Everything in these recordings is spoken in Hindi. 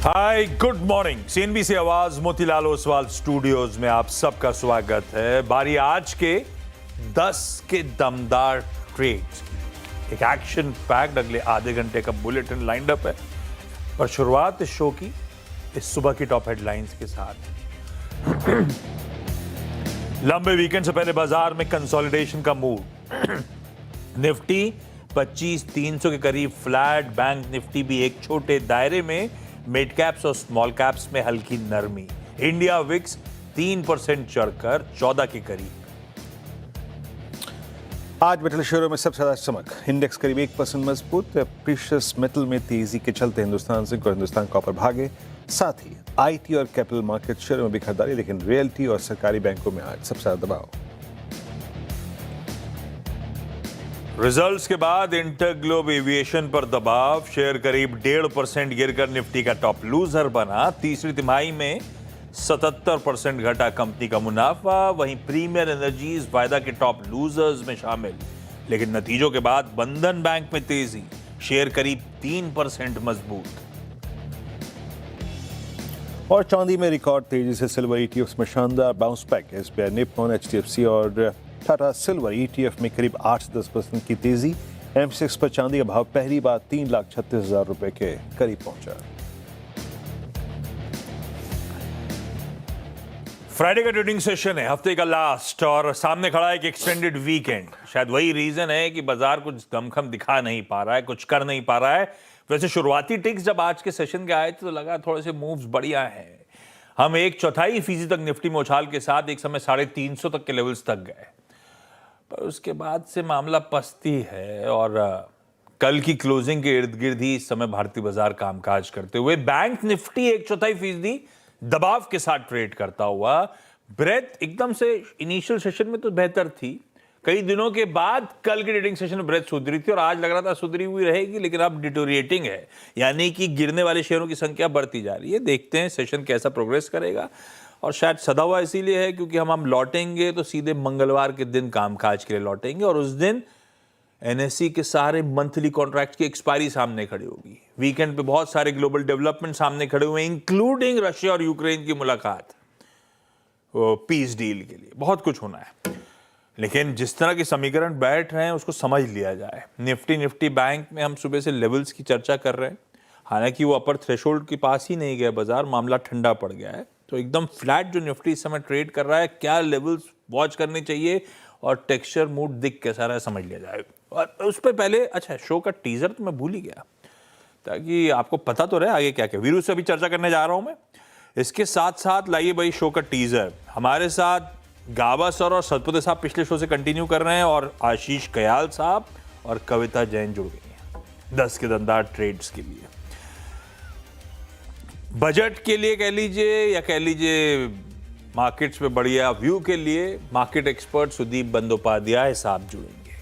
Hi good morning. सीएनबीसी आवाज मोतीलाल ओसवाल स्टूडियोज में आप सबका स्वागत है। बारी आज के 10 के दमदार ट्रेड्स की। एक एक्शन पैक्ड अगले आधे घंटे का बुलेटिन लाइंड अप है, पर शुरुआत इस शो की इस सुबह की टॉप हेडलाइंस के साथ। लंबे वीकेंड से पहले बाजार में कंसोलिडेशन का मूड। निफ्टी 25,300 के करीब फ्लैट, बैंक निफ्टी भी एक छोटे दायरे में, मिड कैप्स और स्मॉल कैप्स में हल्की नरमी। इंडिया विक्स 3% चढ़कर 14 के करीब। आज मेटल शेयरों में सबसे ज्यादा चमक, इंडेक्स करीब 1% मजबूत। प्रीशियस मेटल में तेजी के चलते हिंदुस्तान जिंक और हिंदुस्तान कॉपर भागे। साथ ही आईटी और कैपिटल मार्केट शेयरों में भी खरीदारी, लेकिन रियल्टी और सरकारी बैंकों में आज सबसे ज्यादा दबाव। रिजल्ट्स के बाद इंटरग्लोब एविएशन पर दबाव, शेयर करीब 1.5% गिरकर निफ्टी का टॉप लूजर बना। तीसरी तिमाही में 77% घटा कंपनी का मुनाफा। वहीं प्रीमियर एनर्जीज वायदा के टॉप लूजर्स में शामिल, लेकिन नतीजों के बाद बंधन बैंक में तेजी, शेयर करीब 3% मजबूत। और चांदी में रिकॉर्ड तेजी से सिल्वर ईटीएफ में शानदार bounce back. SBI, Nippon, HDFC और टाटा सिल्वर ईटीएफ में करीब 8 से 10% की तेजी। M6 पर चांदी का भाव पहली बार 3,36,000 रुपए के करीब पहुंचा। फ्राइडे का ट्रेडिंग सेशन है, हफ्ते का लास्ट, और सामने खड़ा है एक एक्सटेंडेड वीकेंड। शायद वही रीजन है कि बाजार कुछ दमखम दिखा नहीं पा रहा है, कुछ कर नहीं पा रहा है। वैसे शुरुआती टिक्स जब आज के सेशन के आए थे तो लगा थोड़े से मूव्स बढ़िया हैं। हम 1/4% तक निफ्टी में उछाल के साथ एक समय 350 तक के लेवल्स तक गए, पर उसके बाद से मामला पस्ती है। और कल की क्लोजिंग के इर्द गिर्द ही इस समय भारतीय बाजार कामकाज करते हुए। बैंक निफ्टी 1/4% दबाव के साथ ट्रेड करता हुआ। ब्रेथ एकदम से इनिशियल सेशन में तो बेहतर थी, कई दिनों के बाद कल के ट्रेडिंग सेशन में ब्रेथ सुधरी थी और आज लग रहा था सुधरी हुई रहेगी, लेकिन अब डिटोरिएटिंग है, यानी कि गिरने वाले शेयरों की संख्या बढ़ती जा रही है। देखते हैं सेशन कैसा प्रोग्रेस करेगा। और शायद सदा हुआ इसीलिए है क्योंकि हम लौटेंगे तो सीधे मंगलवार के दिन कामकाज के लिए लौटेंगे, और उस दिन एनएसई के सारे मंथली कॉन्ट्रैक्ट की एक्सपायरी सामने खड़ी होगी। वीकेंड पे बहुत सारे ग्लोबल डेवलपमेंट सामने खड़े हुए हैं, इंक्लूडिंग रशिया और यूक्रेन की मुलाकात, पीस डील के लिए बहुत कुछ होना है। लेकिन जिस तरह के समीकरण बैठ रहे हैं उसको समझ लिया जाए। निफ्टी बैंक में हम सुबह से लेवल्स की चर्चा कर रहे हैं, हालांकि वो अपर थ्रेशोल्ड के पास ही नहीं गया बाजार, मामला ठंडा पड़ गया है। तो एकदम फ्लैट जो निफ्टी इस समय ट्रेड कर रहा है, क्या लेवल्स वॉच करने चाहिए और टेक्सचर मूड दिख कैसा रहा है समझ लिया जाए। और उस पर पहले अच्छा, शो का टीजर तो मैं भूल ही गया, ताकि आपको पता तो रहे आगे क्या क्या। वीरू से अभी चर्चा करने जा रहा हूं मैं, इसके साथ साथ लाइए भाई शो का टीजर। हमारे साथ गाबा सर और सतपुते साहब पिछले शो से कंटिन्यू कर रहे हैं, और आशीष कयाल साहब और कविता जैन जुड़ गई हैं 10 के दमदार ट्रेड्स के लिए। बजट के लिए कह लीजिए या कह लीजिए मार्केट्स पे बढ़िया व्यू के लिए मार्केट एक्सपर्ट सुदीप बंदोपाध्याय साहब जुड़ेंगे।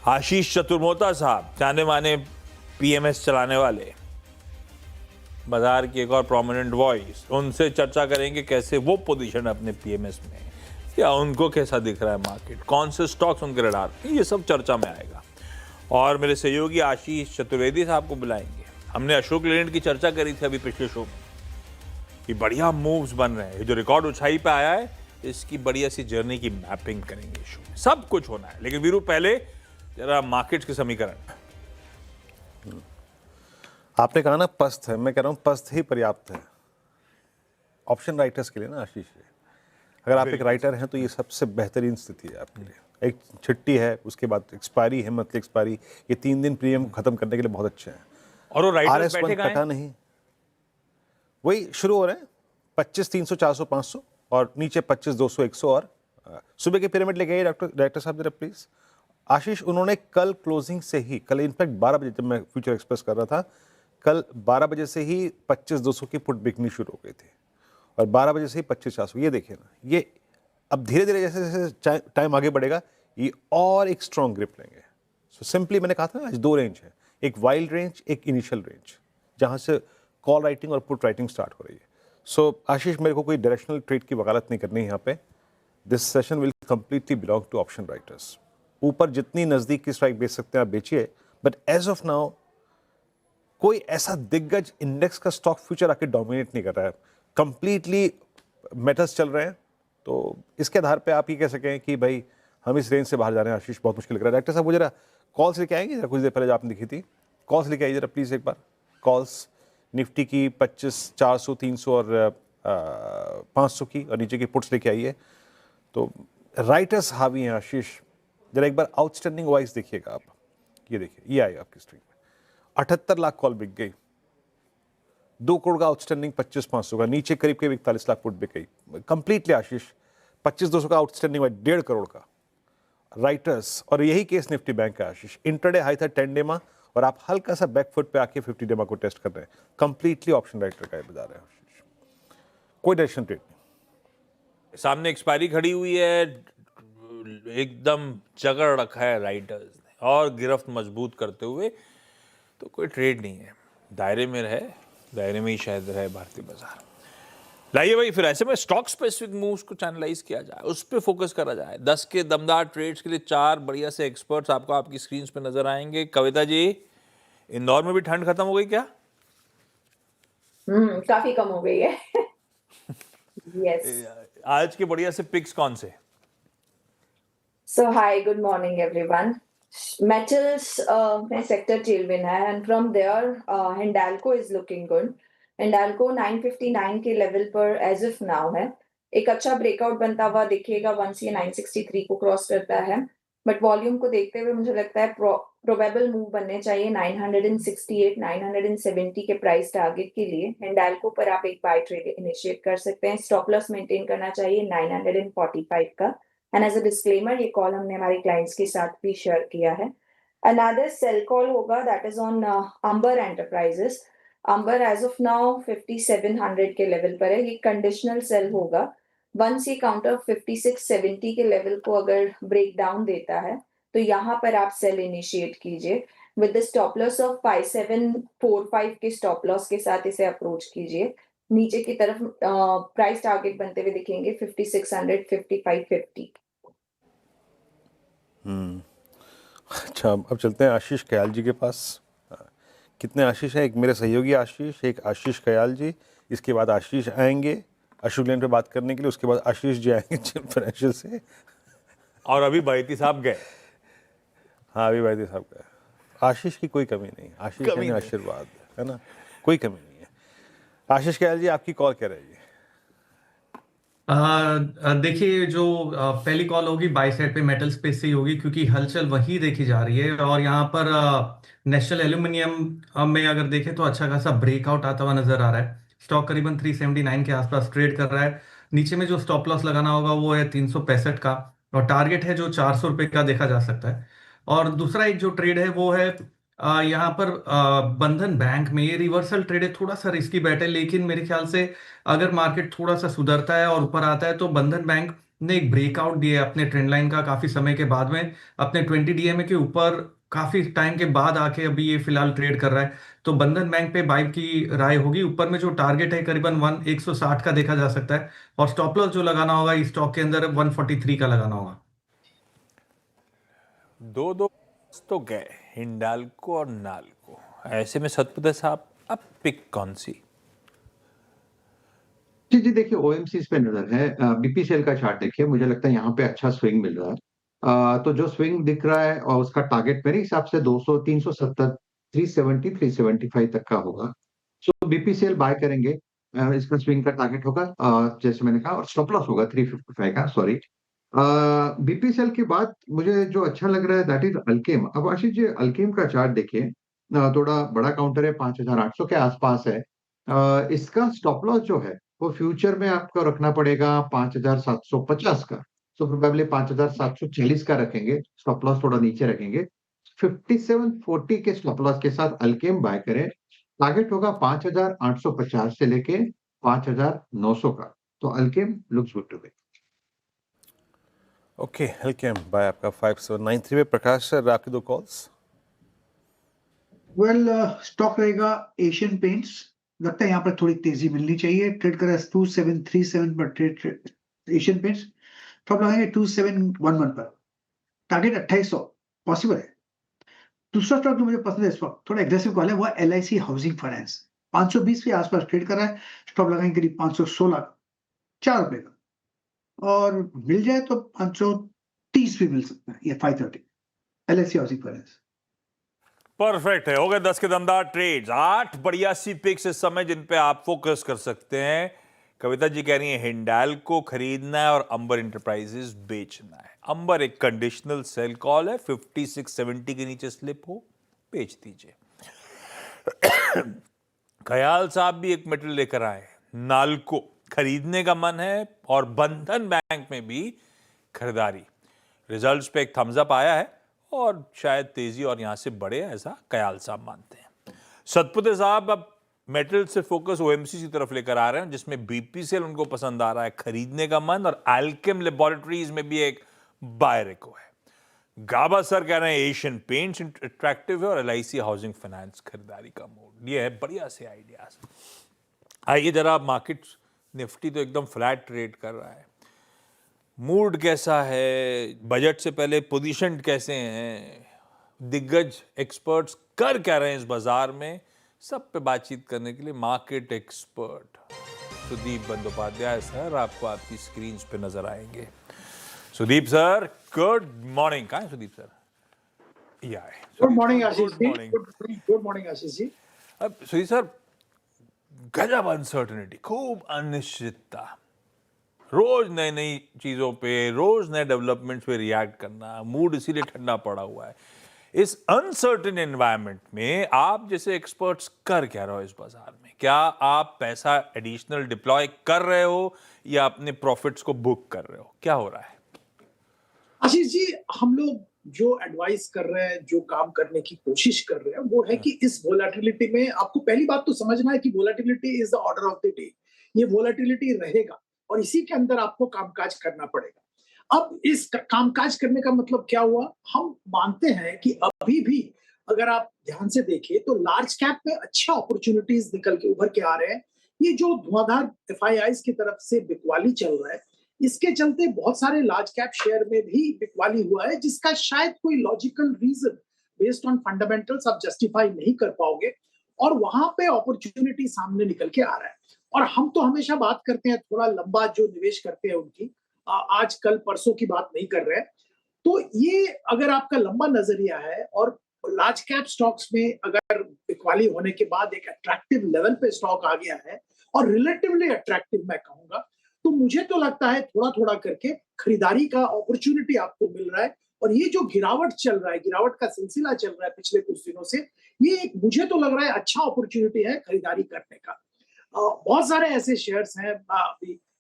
आशीष चतुर्मोता साहब, जाने माने पीएमएस चलाने वाले, बाजार की एक और प्रोमिनेंट वॉइस, उनसे चर्चा करेंगे कैसे वो पोजीशन अपने पीएमएस में, या उनको कैसा दिख रहा है मार्केट, कौन से स्टॉक्स उनके रडार, ये सब चर्चा में आएगा। और मेरे सहयोगी आशीष चतुर्वेदी साहब को बुलाएंगे। हमने अशोक लेलैंड की चर्चा करी थी अभी पिछले शो में कि बढ़िया मूव्स बन रहे हैं, जो रिकॉर्ड ऊंचाई पे आया है इसकी बढ़िया सी जर्नी की मैपिंग करेंगे शो में। सब कुछ होना है, लेकिन वीरू पहले जरा मार्केट्स के समीकरण। आपने कहा ना पस्त है, मैं कह रहा हूं पस्त ही पर्याप्त है ऑप्शन राइटर्स के लिए ना आशीष। अगर आप एक राइटर हैं तो ये सबसे बेहतरीन स्थिति है आपके लिए। एक छिट्टी है, उसके बाद एक्सपायरी है, मंथली एक्सपायरी, ये 3 दिन प्रीमियम खत्म करने के लिए बहुत अच्छे हैं। और वो राइटर्स RS1 कटा नहीं, वही शुरू हो रहे हैं 25, 300, 400, 500 और नीचे 25, 200, 100। और सुबह के पिरामिड लेके आइए डायरेक्टर साहब जरा प्लीज। आशीष, उन्होंने कल क्लोजिंग से ही, कल इनफैक्ट 12 बजे जब मैं फ्यूचर एक्सप्रेस कर रहा था, कल 12 बजे से ही 25,200 की पुट बिकनी शुरू हो गई थी और 12 बजे से ही 25,400। ये देखिए ना, ये अब धीरे धीरे जैसे जैसे टाइम आगे बढ़ेगा ये और एक स्ट्रॉन्ग ग्रिप लेंगे। सो सिंपली मैंने कहा था ना, आज 2 रेंज है, एक वाइल्ड रेंज, एक इनिशियल रेंज, जहां से कॉल राइटिंग और पुट राइटिंग स्टार्ट हो रही है। सो आशीष, मेरे को कोई डायरेक्शनल ट्रेड की वकालत नहीं करनी है यहाँ पे। This session will completely belong to option writers. ऊपर जितनी नजदीक की स्ट्राइक बेच सकते हैं आप बेचिए, बट एज ऑफ नाउ कोई ऐसा दिग्गज इंडेक्स का स्टॉक फ्यूचर आके डोमिनेट नहीं कर रहा है, कंप्लीटली मेटल्स चल रहे हैं। तो इसके आधार पे आप ये कह सकें कि भाई हम इस रेंज से बाहर जा रहे हैं। आशीष, बहुत मुश्किल लग रहा है। डायरेक्टर साहब, वो जरा कॉल्स लेके आएंगे जरा, कुछ देर पहले जो आपने दिखी थी कॉल्स लेके आइए जरा प्लीज एक बार। कॉल्स निफ्टी की 25, 400, 300 और 500 की, और नीचे की पुट्स लेके आइए। तो राइटर्स हावी हैं। आशीष, जरा एक बार आउटस्टैंडिंग वाइज देखिएगा आप। ये देखिए, ये आई आपकी स्क्रीन में 78 लाख कॉल बिक गई, 2 करोड़ का आउटस्टैंडिंग 25,500 का, नीचे करीब करीब 41 लाख पुट बिक गई कंप्लीटली। आशीष, 25,200 का आउटस्टैंडिंग हुआ 1.5 करोड़ का राइटर्स। और यही केस निफ्टी बैंक का। आशीष, इंट्राडे हाई था 10 डे मा, और आप हल्का सा बैकफुट पे आके 50 डे मा को टेस्ट कर रहे हैं। कंप्लीटली ऑप्शन राइटर का ये बाजार है। आशीष, कोई डायरेक्शन ट्रेड नहीं। सामने एक्सपायरी खड़ी हुई है, एकदम जगड़ रखा है राइटर्स ने, और गिरफ्त मजबूत करते हुए। तो कोई ट्रेड नहीं है, दायरे में रहे, दायरे में ही शायद रहे भारतीय बाजार। लाइए भाई, फिर ऐसे में स्टॉक स्पेसिफिक मूव्स को चैनलाइज किया जाए, उस पर फोकस करा जाए। 10 के दमदार ट्रेड्स के लिए 4 बढ़िया से एक्सपर्ट्स आपको आपकी स्क्रीन पे नजर आएंगे। कविता जी, इंदौर में भी ठंड खत्म हो गई क्या? काफी कम हो गई है। यस। आज के बढ़िया से पिक्स कौन से? So hi, good morning everyone. Metals में sector tailwind है, and from there Hindalco is looking good. Hindalco 959 के लेवल पर as of now है। एक अच्छा ब्रेकआउट बनता हुआ दिखेगा once ये 963 को क्रॉस करता है, बट वॉल्यूम को देखते हुए मुझे लगता है प्रोबेबल मूव बनने चाहिए 968, 970 के प्राइस टारगेट के लिए। हिंडाल्को पर आप एक बाय ट्रेड इनिशिएट कर सकते हैं। स्टॉप लॉस मेंटेन करना चाहिए 945 का। एंड एज अ डिस्क्लेमर, ये कॉल हमने हमारे क्लाइंट्स के साथ भी शेयर किया है। अनदर सेल कॉल होगा, that is on Amber Enterprises. Amber as of now 5700 के लेवल पर है, ये कंडीशनल सेल होगा। वंस ये काउंटर 5670 के लेवल को अगर ब्रेक डाउन देता है, तो यहाँ पर आप सेल इनिशिएट कीजिए with the stop loss of 5745 के स्टॉप लॉस के साथ इसे अप्रोच कीजिए। नीचे की तरफ प्राइस टारगेट बनते हुए दिखेंगे 5600, 5550। अच्छा, अब चलते हैं आशीष कयाल जी के पास। कितने आशीष हैं? एक मेरे सहयोगी आशीष, एक आशीष कयाल जी, इसके बाद आशीष आएंगे अशोक लेन पे बात करने के लिए, उसके बाद आशीष जी आएंगे जिन फाइनेंशियल से, और अभी बैती साहब गए। हाँ, अभी बैती साहब गए। आशीष की कोई कमी नहीं, आशीष कमी है नहीं। आशीर्वाद, है ना, कोई कमी नहीं है। आशीष कयाल जी, आपकी कॉल क्या रहेगी? देखिए, जो पहली कॉल होगी बाई साइड पे मेटल स्पेस से ही होगी, क्योंकि हलचल वही देखी जा रही है। और यहाँ पर नेशनल एल्यूमिनियम में अगर देखें तो अच्छा खासा ब्रेकआउट आता हुआ नजर आ रहा है। स्टॉक करीबन 379 के आसपास ट्रेड कर रहा है। नीचे में जो स्टॉप लॉस लगाना होगा वो है 365 का, और टारगेट है जो 400 रुपये का देखा जा सकता है। और दूसरा एक जो ट्रेड है वो है यहाँ पर बंधन बैंक में। ये रिवर्सल ट्रेड है, थोड़ा सा रिस्की बैट है, लेकिन मेरे ख्याल से अगर मार्केट थोड़ा सा सुधरता है और ऊपर आता है तो बंधन बैंक ने एक ब्रेकआउट दिया है अपने ट्रेंड लाइन का काफी समय के बाद में, अपने 20 डीएमए के ऊपर काफी टाइम के बाद आके अभी ये फिलहाल ट्रेड कर रहा है। तो बंधन बैंक पे बाय की राय होगी। ऊपर में जो टारगेट है करीबन 160 का देखा जा सकता है, और स्टॉप लॉस जो लगाना होगा इस स्टॉक के अंदर 143 का लगाना होगा। दो तो गए, हिंडाल्को और नाल्को। ऐसे में सतपुते साहब, अब पिक कौन सी? जी देखिए, ओएमसीज पे नजर है। बीपीसीएल का चार्ट देखिए, मुझे लगता है यहाँ पे अच्छा स्विंग मिल रहा है। तो जो स्विंग दिख रहा है और उसका टारगेट मेरे हिसाब से 200, 370, 370, 375 तक का होगा। सो बीपीसीएल बाय करेंगे। इसका स्विंग का टारगेट होगा जैसे मैंने कहा, और स्टॉप लॉस होगा 355 का, सॉरी। बीपीसीएल के बाद मुझे जो अच्छा लग रहा है दैट इज अल्केम। अब आशीष जी, अल्केम का चार्ट देखिए, थोड़ा बड़ा काउंटर है, 5800 के आसपास है। इसका स्टॉप लॉस जो है वो फ्यूचर में आपको रखना पड़ेगा 5750 का। सो प्रोबेबली 5740 का रखेंगे, स्टॉप लॉस थोड़ा नीचे रखेंगे। 5740 के स्टॉप लॉस के साथ अल्केम बाय करें। टारगेट होगा 5850 से लेके 5900 का। तो Alkem looks good to me. Okay, Alkem buy आपका 5793 में। प्रकाश सर, आपकी 2 कॉल्स। वेल, स्टॉक रहेगा एशियन पेंट्स। लगता है यहाँ पर थोड़ी तेजी मिलनी चाहिए। ट्रेड करें 2737 पर ट्रेड एशियन पेंट्स। टॉप लगाएंगे 2711 पर। टारगेट 2800 पॉसिबल है। दूसरा स्टॉक जो मुझे पसंद है इस वक्त थोड़ा एग्रेसिव कॉल है वो LIC हाउसिंग फाइनेंस 520 के आसपास ट्रेड कर रहा है। स्टॉप लगाएंगे करीब 516 ₹4 का और मिल जाए तो 530 भी मिल सकता है या 530 LIC हाउसिंग फाइनेंस। परफेक्ट है। हो गए 10 के दमदार ट्रेड्स, 8 बढ़िया सी पिक्स इस समय जिन पे आप फोकस कर सकते हैं। कविता जी कह रही है हिंडाल्को खरीदना है और अंबर इंटरप्राइजेस बेचना है। अंबर एक कंडीशनल सेल कॉल है, 5670 के नीचे स्लिप हो बेच दीजिए। खयाल साहब भी एक मेटल लेकर आए, नाल्को खरीदने का मन है और बंधन बैंक में भी खरीदारी। रिजल्ट्स पे एक थम्स अप आया है और शायद तेजी और यहां से बढ़े, ऐसा कयाल साहब मानते हैं। सतपुते साहब अब मेटल से फोकस OMC की तरफ लेकर आ रहे हैं, जिसमें BPCL उनको पसंद आ रहा है, खरीदने का मन, और अल्केम लेबोरेटरीज में भी एक बाय रेको है। गाबा सर कह रहे हैं एशियन पेंट्स अट्रैक्टिव है और LIC हाउसिंग फाइनेंस खरीदारी का मूड। ये है बढ़िया से आइडियाज। आइए जरा, मार्केट निफ्टी तो एकदम फ्लैट ट्रेड कर रहा है, मूड कैसा है, बजट से पहले पोजीशन कैसे हैं, दिग्गज एक्सपर्ट्स कर क्या रहे हैं इस बाजार में, सब पे बातचीत करने के लिए market expert Sudeep Bandyopadhyay sir आपको आपकी स्क्रीन पे नजर आएंगे। Sudeep sir, good morning. कहाँ है Sudeep sir? Good morning Ashish good ji. Morning. Good morning Ashish ji. अब सुदीप सर, गजब अनसर्टेनिटी, खूब अनिश्चितता, रोज नई नई चीजों पे, रोज नए डेवलपमेंट्स पे रिएक्ट करना, मूड इसीलिए ठंडा पड़ा हुआ है। इस अनसर्टेन एनवायरनमेंट में आप जैसे एक्सपर्ट्स कर क्या रहे हो इस बाजार में? क्या आप पैसा एडिशनल डिप्लॉय कर रहे हो या अपने प्रॉफिट्स को बुक कर रहे हो? क्या हो रहा है? आशीष जी, हम लोग जो एडवाइस कर रहे हैं, जो काम करने की कोशिश कर रहे हैं, वो है कि इस वोलेटिलिटी में आपको पहली बात तो समझना है कि volatility is the order of the day. ये वोलेटिलिटी रहेगा और इसी के अंदर आपको कामकाज करना पड़ेगा। अब इस कामकाज करने का मतलब क्या हुआ? हम मानते हैं कि अभी भी अगर आप ध्यान से देखिए तो लार्ज कैप में अच्छे अपॉर्चुनिटीज निकल के उभर के आ रहे हैं। ये जो धुआंधार FIIs की तरफ से बिकवाली चल रहा है, इसके चलते बहुत सारे लार्ज कैप शेयर में भी बिकवाली हुआ है, जिसका शायद कोई logical reason based on fundamentals आप जस्टिफाई नहीं कर पाओगे और वहां पे अपॉर्चुनिटी सामने निकल के आ रहा है। और हम तो हमेशा बात करते हैं थोड़ा लंबा जो निवेश करते हैं उनकी, आज कल परसों की बात नहीं कर रहे हैं। तो ये अगर आपका लंबा नजरिया है और लार्ज कैप स्टॉक्स में अगर बिकवाली होने के बाद एक अट्रैक्टिव लेवल पे स्टॉक आ गया है और रिलेटिवली अट्रैक्टिव मैं कहूंगा, तो मुझे तो लगता है थोड़ा थोड़ा करके खरीदारी का अपॉर्चुनिटी आपको मिल रहा है। और ये जो गिरावट चल रहा है, गिरावट का सिलसिला चल रहा है पिछले कुछ दिनों से, ये एक मुझे तो लग रहा है अच्छा अपॉर्चुनिटी है खरीदारी करने का। बहुत सारे ऐसे शेयर्स हैं,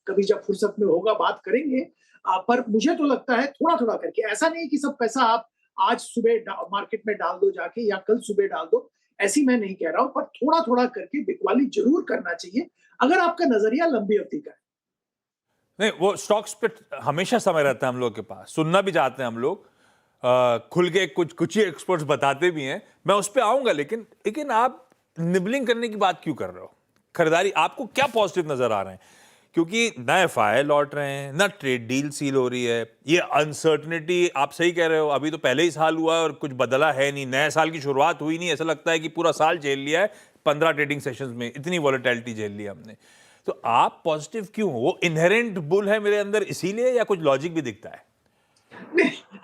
कभी जब फुर्सत में होगा बात करेंगे, पर मुझे तो लगता है थोड़ा थोड़ा करके, ऐसा नहीं कि सब पैसा आप आज सुबह मार्केट में डाल दो जाके या कल सुबह डाल दो, ऐसी मैं नहीं कह रहा हूं, पर थोड़ा थोड़ा करके बिकवाली जरूर करना चाहिए अगर आपका नजरिया लंबी अवधि का है। नहीं, वो स्टॉक्स पे हमेशा समय रहता है हम लोग के पास, सुनना भी चाहते हैं हम लोग, खुल के कुछ ही एक्सपर्ट्स बताते भी हैं, मैं उस पर आऊंगा। लेकिन आप निबलिंग करने की बात क्यों कर रहे हो? खरीदारी आपको क्या पॉजिटिव नजर आ रहे हैं? क्योंकि ना FII लौट रहे हैं, ना ट्रेड डील सील हो रही है, ये अनसर्टनिटी, आप सही कह रहे हो, अभी तो पहले ही साल हुआ है और कुछ बदला है नहीं, नए साल की शुरुआत हुई नहीं, ऐसा लगता है कि पूरा साल झेल लिया है, 15 ट्रेडिंग सेशंस में इतनी वॉलेटिलिटी झेल ली हमने। तो आप पॉजिटिव क्यों हो? वो इनहेरेंट बुल है मेरे अंदर इसीलिए, या कुछ लॉजिक भी दिखता है?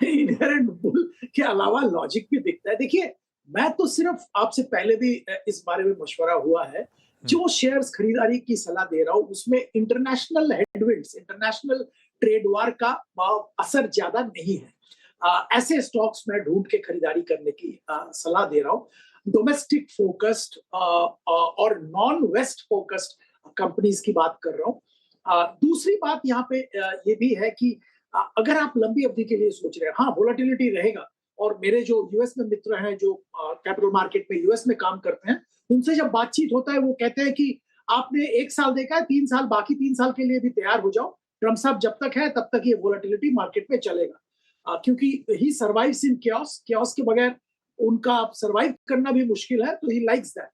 इनहेरेंट बुल के अलावा लॉजिक भी दिखता है। देखिए, मैं तो सिर्फ आपसे पहले भी इस बारे में मशवरा हुआ है, जो शेयर्स खरीदारी की सलाह दे रहा हूं उसमें international headwinds, international trade war का असर ज्यादा नहीं है। ऐसे स्टॉक्स में ढूंढ के खरीदारी करने की सलाह दे रहा हूं। डोमेस्टिक फोकस्ड और नॉन वेस्ट फोकस्ड कंपनीज की बात कर रहा हूं। दूसरी बात यहाँ पे ये भी है कि अगर आप लंबी अवधि के लिए सोच रहे हैं, हाँ वोलेटिलिटी रहेगा, और मेरे जो यूएस में मित्र हैं जो कैपिटल मार्केट में यूएस में काम करते हैं, उनसे जब बातचीत होता है वो कहते हैं कि आपने 1 साल देखा है, 3 साल, बाकी 3 साल के लिए भी तैयार हो जाओ, ट्रम्प साहब जब तक है तब तक ये वोलेटिलिटी मार्केट में चलेगा। क्योंकि ही सर्वाइव्स इन chaos, chaos के बगैर उनका सर्वाइव करना भी मुश्किल है, तो ही लाइक्स दैट।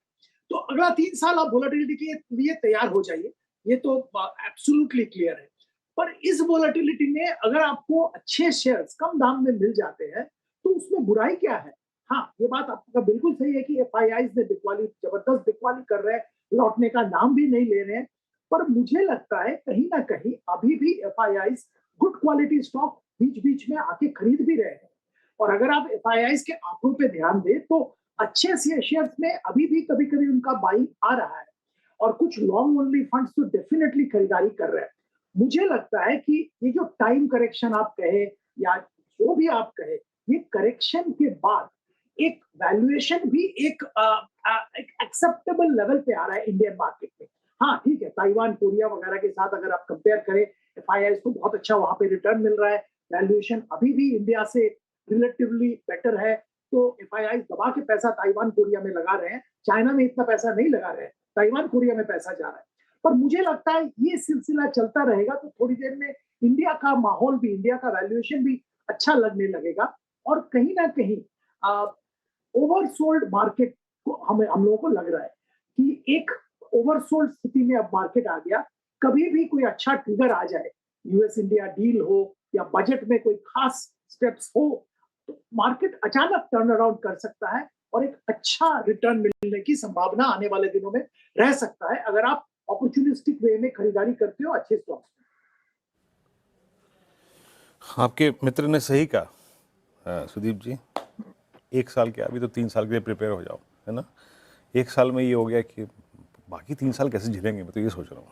तो अगला 3 साल आप वोलेटिलिटी के लिए तैयार हो जाइए, ये तो एब्सोल्युटली क्लियर है। पर इस वोलेटिलिटी में अगर आपको अच्छे शेयर्स कम दाम में मिल जाते हैं तो उसमें बुराई क्या है? हाँ, ये बात आपका बिल्कुल सही है कि एफआईआईज ने बिकवाली जबरदस्त बिकवाली कर रहे हैं, लौटने का नाम भी नहीं ले रहे हैं। पर मुझे लगता है कहीं ना कहीं अभी भी एफआईआईज गुड क्वालिटी स्टॉक बीच बीच में आके खरीद भी रहे हैं। और अगर आप एफआईआईज के आंकड़ों पे ध्यान दें तो अच्छे शेयर्स में अभी भी कभी कभी उनका बाइंग आ रहा है और कुछ लॉन्ग ओनली फंड्स तो डेफिनेटली खरीदारी कर रहे हैं। मुझे लगता है कि ये जो टाइम करेक्शन आप कहे या जो भी आप कहे, ये करेक्शन के बाद एक वैल्यूएशन भी एक एक्सेप्टेबल लेवल पे आ रहा है इंडियन मार्केट में। हाँ ठीक है, ताइवान कोरिया वगैरह के साथ अगर आप कंपेयर करें, एफआईआई को बहुत अच्छा वहां पे रिटर्न मिल रहा है, वैल्यूएशन अभी भी इंडिया से रिलेटिवली बेटर है। तो एफआईआई दबा के पैसा ताइवान कोरिया में लगा रहे हैं, चाइना में इतना पैसा नहीं लगा रहे हैं, ताइवान कोरिया में पैसा जा रहा है। पर मुझे लगता है ये सिलसिला चलता रहेगा तो थोड़ी देर में इंडिया का माहौल भी, इंडिया का वैल्यूएशन भी अच्छा लगने लगेगा और कहीं ना कहीं ओवरसोल्ड मार्केट को हम लोगों को लग रहा है कि एक ओवरसोल्ड स्थिति में अब मार्केट आ गया। कभी भी कोई अच्छा ट्रिगर आ जाए, यूएस इंडिया डील हो या बजट में कोई खास स्टेप्स हो, तो मार्केट अचानक टर्न अराउंड कर सकता है और एक अच्छा रिटर्न मिलने की संभावना आने वाले दिनों में रह सकता है अगर आप अपॉर्चुनिस्टिक वे में खरीदारी करते हो अच्छे स्टॉक्स में। आपके मित्र ने सही कहा सुदीप जी, 1 साल के, अभी तो 3 साल के लिए प्रिपेयर हो जाओ, है ना। 1 साल में ये हो गया कि बाकी 3 साल कैसे झेलेंगे, मैं तो ये सोच रहा हूँ।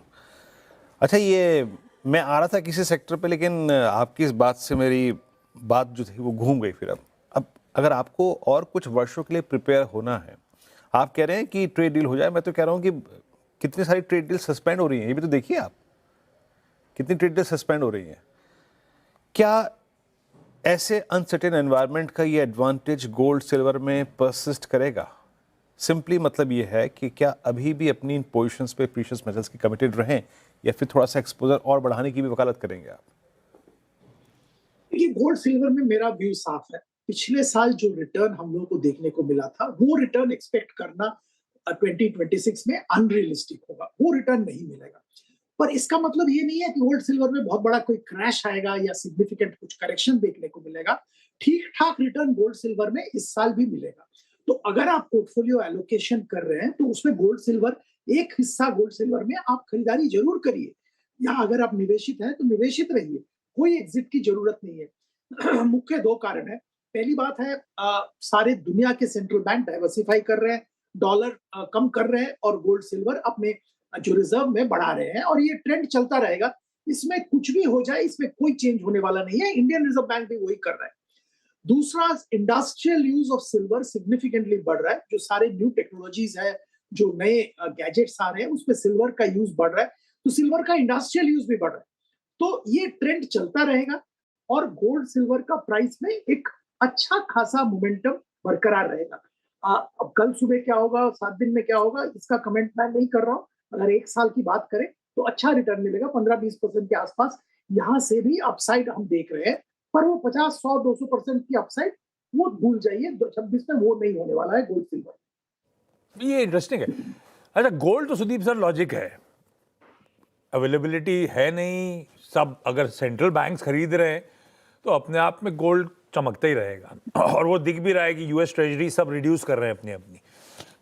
अच्छा, ये मैं आ रहा था किसी सेक्टर पे, लेकिन आपकी इस बात से मेरी बात जो थी वो घूम गई। फिर अब अगर आपको और कुछ वर्षों के लिए प्रिपेयर होना है, आप कह रहे हैं कि ट्रेड डील हो जाए, मैं तो कह रहा हूँ कि कितनी सारी ट्रेड डील सस्पेंड हो रही हैं, ये भी तो देखिए आप, कितनी ट्रेड डील सस्पेंड हो रही हैं। क्या ऐसे अनसर्टेन एनवायरनमेंट का ये एडवांटेज गोल्ड सिल्वर में परसिस्ट करेगा? सिंपली मतलब ये है कि क्या अभी भी अपनी इन पोजीशंस पे प्रीशियस मेटल्स की कमिटेड रहें या फिर थोड़ा सा एक्सपोजर और बढ़ाने की भी वकालत करेंगे आप? ये गोल्ड सिल्वर में मेरा व्यू साफ है। पिछले साल जो रिटर्न हम लोगों को देखने को मिला था, वो रिटर्न एक्सपेक्ट करना 2026 में अनरियलिस्टिक होगा, वो रिटर्न नहीं मिलेगा। पर इसका मतलब ये नहीं है कि गोल्ड सिल्वर में बहुत बड़ा कोई क्रैश आएगा या सिग्निफिकेंट कुछ करेक्शन देखने को मिलेगा। ठीक ठाक रिटर्न गोल्ड सिल्वर में इस साल भी मिलेगा। तो अगर आप पोर्टफोलियो एलोकेशन कर रहे हैं तो उसमें गोल्ड सिल्वर, एक हिस्सा गोल्ड सिल्वर में आप खरीदारी जरूर करिए, या अगर आप निवेशित हैं तो निवेशित रहिए, कोई एग्जिट की जरूरत नहीं है। मुख्य 2 कारण है। पहली बात है, सारे दुनिया के सेंट्रल बैंक डाइवर्सिफाई कर रहे हैं, डॉलर कम कर रहे हैं और गोल्ड सिल्वर अपने जो रिजर्व में बढ़ा रहे हैं, और ये ट्रेंड चलता रहेगा। इसमें कुछ भी हो जाए, इसमें कोई चेंज होने वाला नहीं है। इंडियन रिजर्व बैंक भी वही कर रहा है। दूसरा, industrial use of silver significantly बढ़ रहा है। जो सारे न्यू टेक्नोलॉजीज है, जो नए गैजेट्स आ रहे हैं, उसमें सिल्वर का यूज बढ़ रहा है, तो सिल्वर का इंडस्ट्रियल यूज भी बढ़ रहा है। तो ये ट्रेंड चलता रहेगा और गोल्ड सिल्वर का प्राइस में एक अच्छा खासा मोमेंटम बरकरार रहेगा। अब कल सुबह क्या होगा, 7 दिन में क्या होगा, इसका कमेंट मैं नहीं कर रहा हूँ। अगर 1 साल की बात करें तो अच्छा रिटर्न मिलेगा, 15-20% के आसपास। यहाँ से भी अपसाइड हम देख रहे हैं, पर वो 50, 100, 200% की अपसाइड वो भूल जाइए। 26 में वो नहीं होने वाला है गोल्ड सिल्वर। ये इंटरेस्टिंग है। अच्छा, गोल्ड तो सुदीप सर लॉजिक है, अवेलेबिलिटी है नहीं, सब अगर सेंट्रल बैंक्स खरीद रहे हैं तो अपने आप में गोल्ड चमकता ही रहेगा, और वो दिख भी रहा है कि यूएस ट्रेजरी सब रिड्यूस कर रहे हैं अपनी अपनी।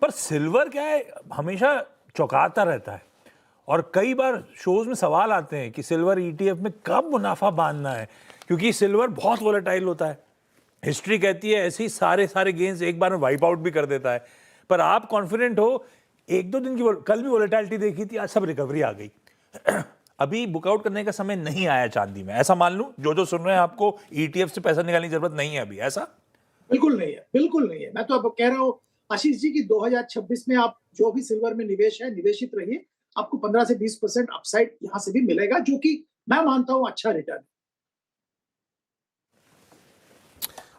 पर सिल्वर क्या है, हमेशा चौंकाता रहता है, और कई बार शोज में सवाल आते हैं कि सिल्वर ईटीएफ में कब मुनाफा बांधना है, क्योंकि सिल्वर बहुत वोलेटाइल होता है। हिस्ट्री कहती है ऐसे ही सारे गेन्स एक बार में वाइप आउट भी कर देता है। पर आप कॉन्फिडेंट हो, 1-2 दिन की, कल भी वोलेटिलिटी देखी थी, आज सब रिकवरी आ गई। अभी बुकआउट करने का समय नहीं आया चांदी में, ऐसा मान लूं? जो सुन रहे हैं, आपको ईटीएफ से पैसा निकालने की जरूरत नहीं है अभी, ऐसा? बिल्कुल नहीं है, बिल्कुल नहीं है। मैं तो अब कह रहा हूँ आशीष जी कि 2026 में आप जो भी सिल्वर में निवेश है, निवेशित रहिए। आपको 15 से 20% अपसाइड यहां से भी मिलेगा, जो कि मैं मानता हूं अच्छा रिटर्न।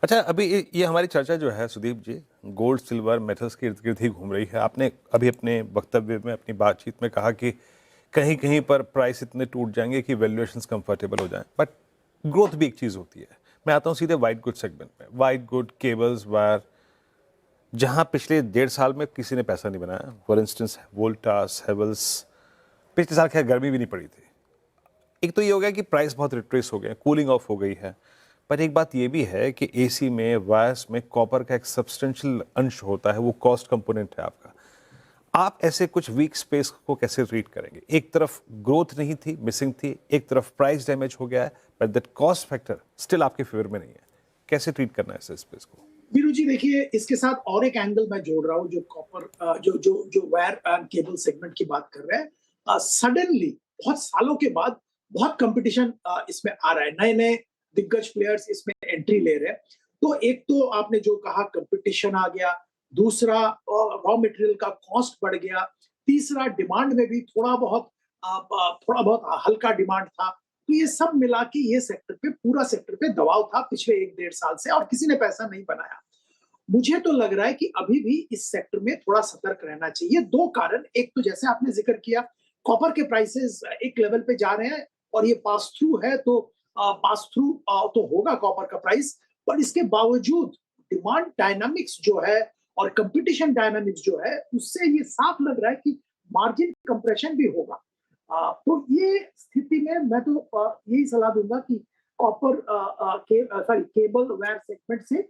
अच्छा, अभी ये हमारी चर्चा जो है सुदीप जी, गोल्ड सिल्वर मेटल्स के इर्द गिर्द ही घूम रही है। आपने अभी अपने वक्तव्य में, अपनी बातचीत में कहा कि कहीं कहीं पर प्राइस इतने टूट जाएंगे कि वैल्यूएशंस कंफर्टेबल हो जाएं, बट ग्रोथ भी एक चीज़ होती है। मैं आता हूँ सीधे वाइट गुड सेगमेंट में। वाइट गुड, केबल्स, वायर, जहाँ पिछले 1.5 साल में किसी ने पैसा नहीं बनाया, फॉर इंस्टेंस वोल्टास, हेवल्स, पिछले साल खैर गर्मी भी नहीं पड़ी थी। एक तो ये हो गया कि प्राइस बहुत रिट्रेस हो गया, कूलिंग ऑफ हो गई है, पर एक बात ये भी है कि एसी में वायर्स में कॉपर का एक सब्सटेंशियल अंश होता है, वो कॉस्ट कंपोनेंट है आपका। आप ऐसे कुछ वीक स्पेस को कैसे रीड करेंगे? एक तरफ ग्रोथ नहीं थी, मिसिंग थी, एक तरफ प्राइस डैमेज हो गया है, but that cost factor still आपके फेवर में नहीं है। कैसे ट्रीट करना है ऐसे स्पेस को? वीरू जी देखिए, इसके साथ और एक एंगल मैं जोड़ रहा हूँ, जो कॉपर जो वायर एंड केबल सेगमेंट की बात कर रहे हैं। सडनली बहुत सालों के बाद बहुत कंपटीशन इसमें आ रहा है, नए नए दिग्गज प्लेयर्स इसमें एंट्री ले रहे हैं। तो एक तो आपने जो कहा कंपटीशन आ गया, दूसरा रॉ मटेरियल का कॉस्ट बढ़ गया, तीसरा डिमांड में भी थोड़ा बहुत हल्का डिमांड था। तो ये सब मिला के ये सेक्टर पे, पूरा सेक्टर पे दबाव था पिछले 1-1.5 साल से, और किसी ने पैसा नहीं बनाया। मुझे तो लग रहा है कि अभी भी इस सेक्टर में थोड़ा सतर्क रहना चाहिए। 2 कारण, एक तो जैसे आपने जिक्र किया, कॉपर के प्राइसेस एक लेवल पे जा रहे हैं और ये पास थ्रू है, तो पास थ्रू तो होगा कॉपर का प्राइस, पर इसके बावजूद डिमांड डायनामिक्स जो है और कंपटीशन डायनामिक्स जो है, उससे ये साफ लग रहा है कि मार्जिन कंप्रेशन भी होगा। तो ये स्थिति में मैं तो यही सलाह दूंगा कि कॉपर केबल वायर सेगमेंट से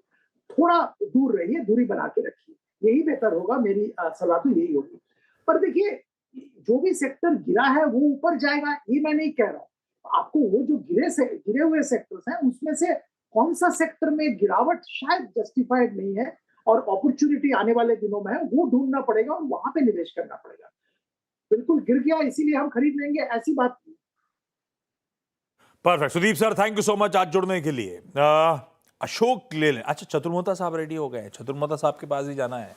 थोड़ा दूर रहिए, दूरी बना के रखिए, यही बेहतर होगा। मेरी सलाह तो यही होगी। पर देखिए, जो भी सेक्टर गिरा है वो ऊपर जाएगा, ये मैं नहीं कह रहा हूँ। आपको वो जो गिरे हुए सेक्टर्स हैं, उसमें से कौन सा सेक्टर में गिरावट शायद जस्टिफाइड नहीं है और अपॉर्चुनिटी आने वाले दिनों में है, वो ढूंढना पड़ेगा और वहां पे निवेश करना पड़ेगा। बिल्कुल गिर गया इसीलिए हम खरीद लेंगे, ऐसी बात नहीं। Perfect Sudeep sir, thank you so much आज जुड़ने के लिए। अशोक ले लें। अच्छा, चतुर्मोता साहब रेडी हो गए हैं, चतुर्मोता साहब के पास ही जाना है।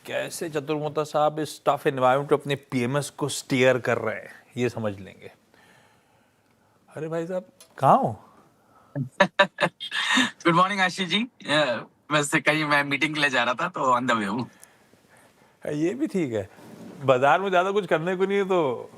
कैसे चतुर्मोता साहब इस टफ एनवायरनमेंट अपने पीएमएस को स्टीयर कर रहे हैं, ये समझ लेंगे। अरे भाई साहब, कहाँ हो? गुड मॉर्निंग आशीष जी। वैसे कहीं मैं मीटिंग के लिए जा रहा था, तो ऑन द वे हूँ। ये भी ठीक है, बाजार में ज्यादा कुछ करने को नहीं है तो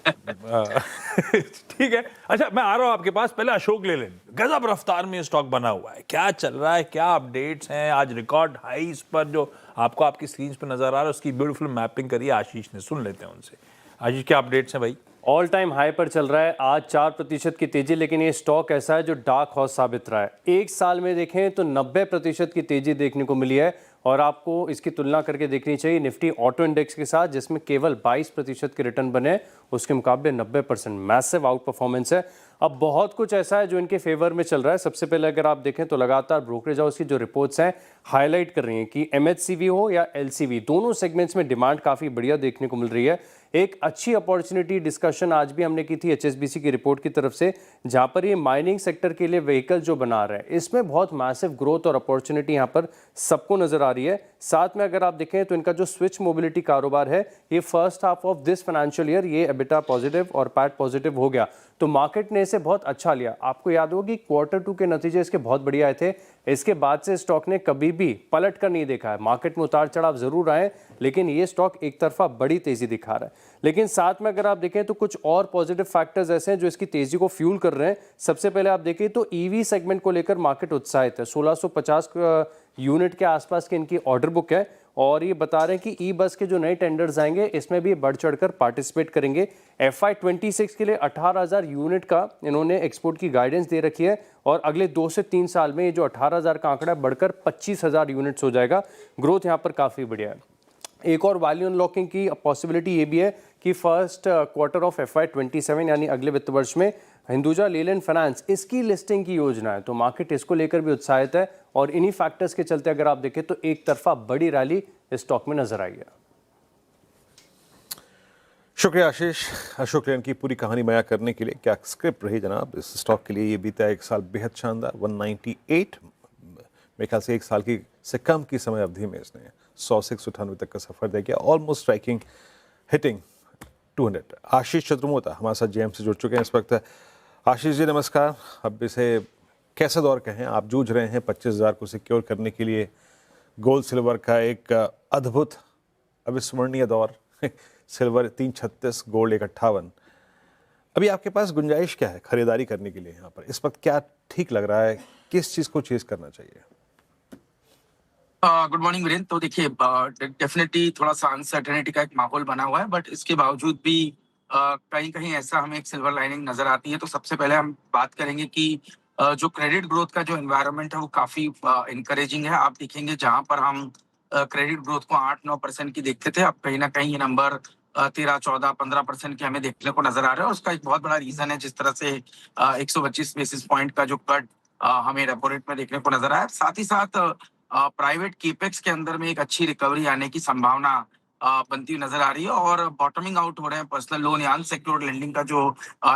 ठीक है। अच्छा, मैं आ रहा हूं आपके पास, पहले अशोक ले लें। गजब रफ्तार में स्टॉक बना हुआ है, क्या चल रहा है, क्या अपडेट्स हैं? आज रिकॉर्ड हाईस पर जो आपको आपकी स्क्रीन पर नजर आ रहा है, उसकी ब्यूटीफुल मैपिंग करी है आशीष ने, सुन लेते हैं उनसे। आशीष, क्या अपडेट्स हैं भाई? ऑल टाइम हाई पर चल रहा है, आज 4% की तेजी, लेकिन ये स्टॉक ऐसा है जो डार्क हॉर्स साबित रहा है। एक साल में देखें तो 90% की तेजी देखने को मिली है, और आपको इसकी तुलना करके देखनी चाहिए निफ्टी ऑटो इंडेक्स के साथ, जिसमें केवल 22% के रिटर्न बने, उसके मुकाबले 90%, मैसिव आउट परफॉर्मेंस है। अब बहुत कुछ ऐसा है जो इनके फेवर में चल रहा है। सबसे पहले अगर आप देखें तो लगातार ब्रोकरेज हाउस की जो रिपोर्ट्स हैं हाईलाइट कर रही हैं कि एमएचसीवी हो या एलसीवी, दोनों सेगमेंट्स में डिमांड काफ़ी बढ़िया देखने को मिल रही है। एक अच्छी अपॉर्चुनिटी डिस्कशन आज भी हमने की थी एचएसबीसी की रिपोर्ट की तरफ से, जहां पर ये माइनिंग सेक्टर के लिए व्हीकल जो बना रहे हैं, इसमें बहुत मैसिव ग्रोथ और अपॉर्चुनिटी यहां पर सबको नजर आ रही है। साथ में अगर आप देखें तो इनका जो स्विच मोबिलिटी कारोबार है, ये first half of this financial year ये एबिटा पॉजिटिव और पैट पॉजिटिव हो गया, तो मार्केट ने इसे बहुत अच्छा लिया। आपको याद होगा कि Q2 के नतीजे इसके बहुत बढ़िया आए थे, इसके बाद से स्टॉक ने कभी भी पलट कर नहीं देखा है। मार्केट में उतार चढ़ाव जरूर आए, लेकिन ये स्टॉक एक तरफा बड़ी तेजी दिखा रहा है। लेकिन साथ में अगर आप देखें तो कुछ और पॉजिटिव फैक्टर्स ऐसे हैं जो इसकी तेजी को फ्यूल कर रहे हैं। सबसे पहले आप देखें तो ईवी सेगमेंट को लेकर मार्केट उत्साहित है। 1650 यूनिट के आसपास की इनकी ऑर्डर बुक है, और ये बता रहे हैं कि ई बस के जो नए टेंडर्स आएंगे इसमें भी बढ़ चढ़कर पार्टिसिपेट करेंगे। FY26 के लिए 18,000 यूनिट का इन्होंने एक्सपोर्ट की गाइडेंस दे रखी है, और अगले 2 से 3 साल में ये जो 18,000 का आंकड़ा बढ़कर 25,000 यूनिट्स हो जाएगा। ग्रोथ यहाँ पर काफ़ी बढ़िया है। एक और वैल्यू अनलॉकिंग की पॉसिबिलिटी ये भी है कि फर्स्ट क्वार्टर ऑफ FY27 यानी अगले वित्त वर्ष में हिंदुजा लेलैंड फाइनेंस इसकी लिस्टिंग की योजना है, तो मार्केट इसको लेकर भी उत्साहित है। और इन्हीं फैक्टर्स के चलते अगर आप देखें तो एक तरफा बड़ी रैली इस स्टॉक में नजर आई है। शुक्रिया आशीष, अशोक लेलैंड की पूरी कहानी बयां करने के लिए। क्या स्क्रिप्ट रही जनाब इस स्टॉक के लिए? ये बीता एक साल बेहद शानदार, 198 मेरे ख्याल से एक साल की से कम की समय अवधि में इसने 100 से 198 तक का सफर तय किया, ऑलमोस्ट स्ट्राइकिंग, हिटिंग 200। आशीष चतुर्मोता हमारे साथ जेएम से जुड़ चुके हैं इस वक्त। आशीष जी नमस्कार। अब इसे कैसा दौर कहें, आप जूझ रहे हैं 25,000 को सिक्योर करने के लिए, गोल्ड सिल्वर का एक अद्भुत अविस्मरणीय दौर, सिल्वर 336, गोल्ड 158। अभी आपके पास गुंजाइश क्या है खरीदारी करने के लिए यहाँ पर? इस वक्त क्या ठीक लग रहा है, किस चीज़ को चेज करना चाहिए? Good morning Virendra. तो देखिए, डेफिनेटली थोड़ा सा अनसर्टेनिटी का एक माहौल बना हुआ है, बट इसके बावजूद भी कहीं कहीं ऐसा हमें एक सिल्वर लाइनिंग नजर आती है। तो सबसे पहले हम बात करेंगे कि जो क्रेडिट ग्रोथ का जो एनवायरनमेंट है वो काफी इनकरेजिंग है। आप देखेंगे जहां पर हम क्रेडिट ग्रोथ को 8-9% की देखते थे, अब कहीं ना कहीं ये नंबर 13-14-15% के हमें देखने को नजर आ रहा है। और उसका एक बहुत बड़ा रीजन है जिस तरह से 125 बेसिस पॉइंट का जो कट हमें रेपो रेट में देखने को नजर आया। साथ ही साथ प्राइवेट केपेक्स के अंदर में एक अच्छी रिकवरी आने की संभावना बनती हुई नजर आ रही है और बॉटमिंग आउट हो रहे हैं पर्सनल लोन या अनसेक्योर्ड लेंडिंग का जो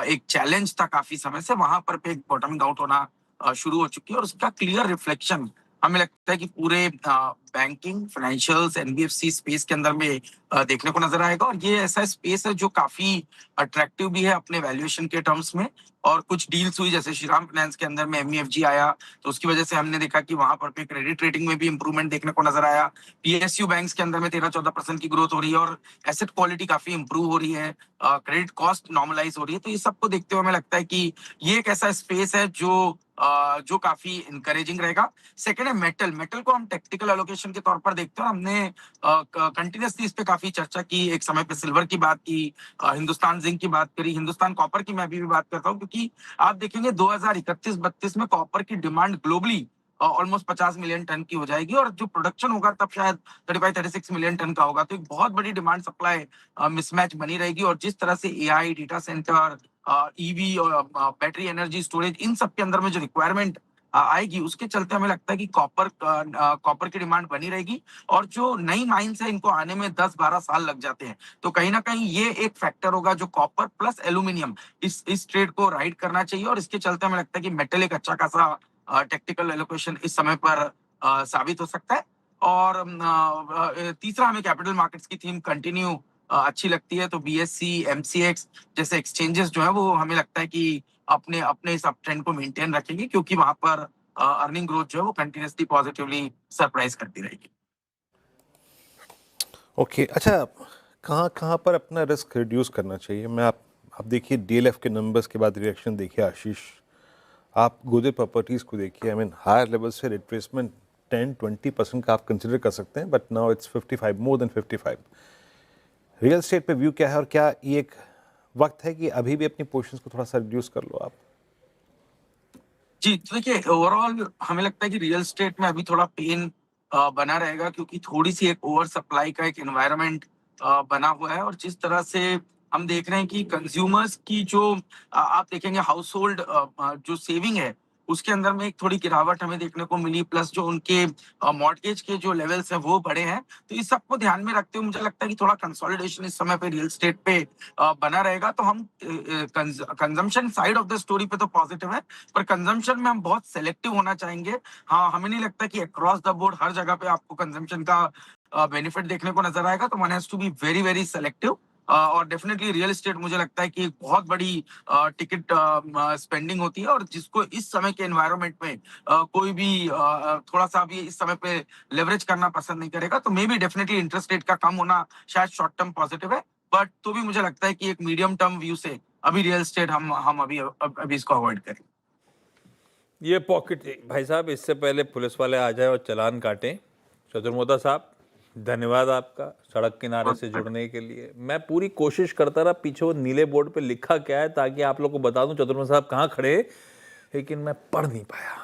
एक चैलेंज था काफी समय से, वहां पर भी एक बॉटमिंग आउट होना शुरू हो चुकी है। और उसका क्लियर रिफ्लेक्शन हमें लगता है कि पूरे बैंकिंग, फाइनेंशियल्स, एनबीएफसी स्पेस के अंदर में देखने को नजर आएगा। और ये ऐसा स्पेस है जो काफी अट्रैक्टिव भी है अपने वैल्यूएशन के टर्म्स में। और कुछ डील्स हुई, जैसे श्रीराम फाइनेंस के अंदर में एमईएफजी आया, तो उसकी वजह से हमने देखा कि वहां पर क्रेडिट रेटिंग में भी इंप्रूवमेंट देखने को नजर आया। पीएसयू बैंक्स के अंदर में 13-14% की ग्रोथ हो रही है और एसेट क्वालिटी काफी इंप्रूव हो रही है, क्रेडिट कॉस्ट नॉर्मलाइज हो रही है। तो ये सबको देखते हुए हमें लगता है कि ये एक ऐसा स्पेस है जो काफी इंकरेजिंग रहेगा। सेकेंड है मेटल को हम टेक्टिकल एलोकेशन के तौर पर देखते हैं। हमने कंटिन्यूसली इस पे काफी चर्चा की, एक समय पे सिल्वर की बात की, हिंदुस्तान जिंक की बात करी, हिंदुस्तान कॉपर की मैं अभी भी बात करता हूँ, क्योंकि आप देखेंगे 2031-32 में कॉपर की demand globally almost 50 million tonne की हो जाएगी और जो प्रोडक्शन होगा तब शायद 35-36 मिलियन टन का होगा। तो एक बहुत बड़ी डिमांड सप्लाई मिसमैच बनी रहेगी। और जिस तरह से एआई, डेटा सेंटर, ईवी और बैटरी एनर्जी स्टोरेज, इन सब के अंदर में जो रिक्वायरमेंट आएगी, उसके चलते हमें लगता है कि कॉपर की डिमांड बनी रहेगी। और जो नई माइंस है इनको आने में 10-12 साल लग जाते हैं, तो कहीं ना कहीं ये एक फैक्टर होगा जो कॉपर प्लस एल्यूमिनियम इस ट्रेड को राइड करना चाहिए। और इसके चलते हमें लगता है कि मेटल एक अच्छा खासा टेक्निकल एलोकेशन इस समय पर साबित हो सकता है। और तीसरा, हमें कैपिटल मार्केट्स की थीम कंटिन्यू अच्छी लगती है। तो बीएससी, एमसीएक्स जैसे एक्सचेंजेस जो है वो हमें लगता है कि अपने इस अप ट्रेंड को मेंटेन रखेंगे, क्योंकि वहां पर अर्निंग ग्रोथ जो है वो कंटिन्यूसली पॉजिटिवली सरप्राइज करती रहेगी। ओके, अच्छा, कहाँ कहाँ पर अपना रिस्क रिड्यूस करना चाहिए? मैं आप देखिए डीएलएफ के नंबर्स के बाद रिएक्शन देखिए आशीष, आप गोदरेज प्रॉपर्टीज़ को देखिए, आई मीन हायर लेवल से रिट्रेसमेंट 10-20% का आप कंसिडर कर सकते हैं, but now it's 55, more than 55। Real estate पे व्यू क्या है और क्या ये एक वक्त है कि अभी भी अपनी पोजीशंस को थोड़ा सा रिड्यूस कर लो आप? जी, तो देखिए ओवरऑल हमें लगता है कि रियल एस्टेट में अभी थोड़ा पेन बना रहेगा, क्योंकि थोड़ी सी एक ओवर सप्लाई का एक एनवायरनमेंट बना हुआ है। और जिस तरह से हम देख रहे हैं कि कंज्यूमर्स की जो आप देखेंगे हाउस होल्ड जो सेविंग है उसके अंदर में एक थोड़ी गिरावट हमें देखने को मिली, प्लस जो उनके मॉर्टगेज के जो लेवल्स हैं वो बढ़े हैं। तो इस सबको ध्यान में रखते हुए मुझे लगता है कि थोड़ा कंसोलिडेशन इस समय पे रियल एस्टेट पे बना रहेगा। तो हम consumption side of the story पे तो पॉजिटिव है, पर कंजम्पशन में हम बहुत सेलेक्टिव होना चाहेंगे। हाँ, हमें नहीं लगता कि अक्रॉस द बोर्ड हर जगह पे आपको कंजम्पशन का बेनिफिट देखने को नजर आएगा। तो one has to be very very selective. और डेफिनेटली रियल एस्टेट मुझे लगता है कि एक बहुत बड़ी टिकट स्पेंडिंग होती है, और जिसको इस समय के एनवायरनमेंट में कोई भी थोड़ा सा भी इस समय पे लेवरेज करना पसंद नहीं करेगा। तो may be definitely interest rate का कम होना शायद शॉर्ट टर्म पॉजिटिव है, बट तो भी मुझे लगता है कि एक मीडियम टर्म व्यू से अभी रियल एस्टेट हम अभी इसको अवॉइड करें। ये पॉकेट भाई साहब, इससे पहले पुलिस वाले आ जाए और चालान काटें, चतुर्मोदा साहब धन्यवाद आपका सड़क किनारे से जुड़ने के लिए। मैं पूरी कोशिश करता रहा पीछे वो नीले बोर्ड पे लिखा क्या है ताकि आप लोग को बता दूं चतुर्मोदा साहब कहाँ खड़े, लेकिन मैं पढ़ नहीं पाया।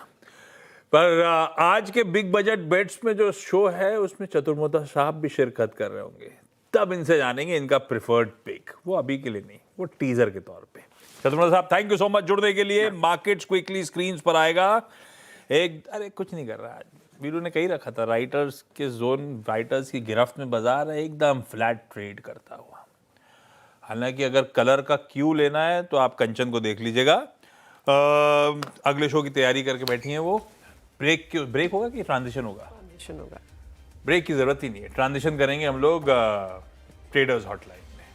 पर आज के बिग बजट बेट्स में जो शो है उसमें चतुर्मोदा साहब भी शिरकत कर रहे होंगे, तब इनसे जानेंगे इनका प्रिफर्ड पिक। वो अभी के लिए नहीं, वो टीजर के तौर पे। चतुर्मोदा साहब थैंक यू सो मच जुड़ने के लिए। मार्केट्स क्विकली स्क्रीन्स पर आएगा। अरे कुछ नहीं कर रहा आज, वीरू ने कही रखा था राइटर्स के जोन, राइटर्स की गिरफ्त में बाजार है एकदम फ्लैट ट्रेड करता हुआ। हालांकि अगर कलर का क्यू लेना है तो आप कंचन को देख लीजिएगा, अगले शो की तैयारी करके बैठी हैं वो। ब्रेक होगा कि ट्रांजिशन होगा? ट्रांजिशन होगा। ब्रेक की जरूरत ही नहीं है, ट्रांजिशन करेंगे हम लोग ट्रेडर्स हॉटलाइन में।